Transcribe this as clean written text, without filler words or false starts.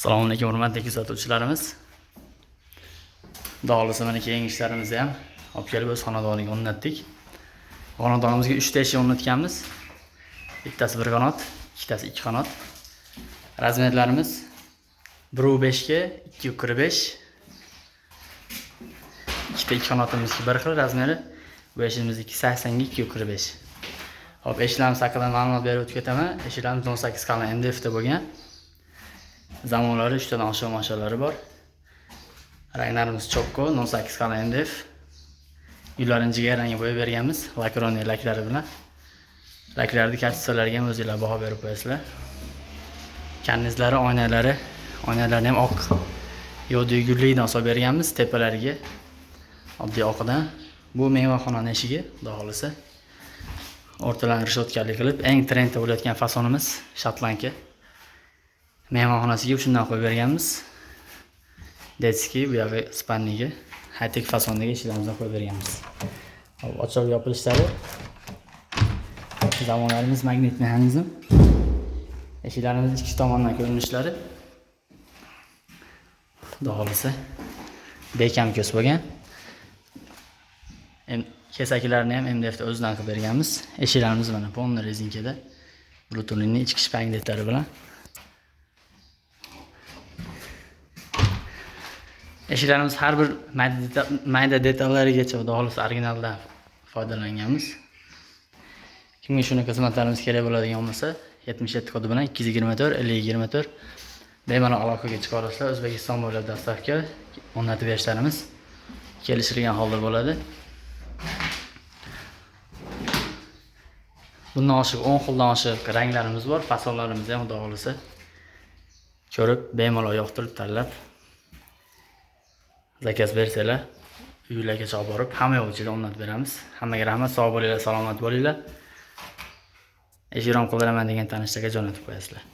Assalomu alaykum hurmatli kuzatuvchilarimiz. Xudo mana keyingi ishlarimizni ham olib kelib o'z xonadoniga o'rnatdik. Xonadonimizga 3 ta eshik o'rnatganmiz. Bittasi 1 qanot, ikkitasi 2 qanot. Razmerlarimiz 1.5 ga 2.45. Ikkita 2 qanotimizga bir xil razmeri, bu eshigimizniki 80 ga 2.45. Hop, eshiklarimiz haqida ma'lumot berib o'tib ketaman. Eshiklarimiz 18 qalin MDF da bo'lgan. Zamonlari 3 tadan oshiq mashalari bor. Ranglarimiz chokko, 18 qalin MDF. Uylarni jigarrangga bo'yab berganmiz, lakronli laklari bilan. Laklarni kachitsalarga ham o'zingizlar baho berib qo'yasizlar. Karnizlari, oynalarni ham oq yodiy gullikdan solib berganmiz tepalariga. Oddiy oqdan. Bu mehmonxona eshigi, xudo xolisa. O'rtalarni rishotkali qilib, eng trendda bo'layotgan fasonimiz Shotlandga. Mehmonxonasiga shundan qo'yib berganmiz. Detski bu yoqqa spanniga, high-tech fasondagi eshiklarimizni qo'yib berganmiz. Hop, ochib yopilishlari. Zamonlarimiz magnit mexanizm. Eshiklarimiz ichki tomondan ko'rinishlari. Xudo xolisa bekam ko'z bo'lgan. Kesaklarni ham MDF da o'zidan qilib berganmiz. Eshiklarimiz mana ponni rezinkada. Bluetoothning ichki shpangletlari bilan. Eshiklarimiz har bir mayda detallarigacha xudo xolisa originaldan foydalanganmiz. Kimga shuni xizmatlarimiz kerak bo'ladigan bo'lsa, 77 kodi bilan 224 5024 bemalol aloqaga chiqarasizlar. O'zbekiston bo'ylab dastavka o'rnatib berishlarimiz kelishilgan holda bo'ladi. Bundan oshiq 10 xildan oshiq ranglarimiz bor, fasonlarimiz ham xudo xolisa ko'rib, bemalol yoqtirib tanlab zakaz bersanglar, uylargacha olib borib, hamma yoq ichida o'rnatib beramiz. Hammaga rahmat, sog' bo'linglar, salomat bo'linglar. Eshikrom qildiraman degan tanishlarga jo'natib qo'yasizlar.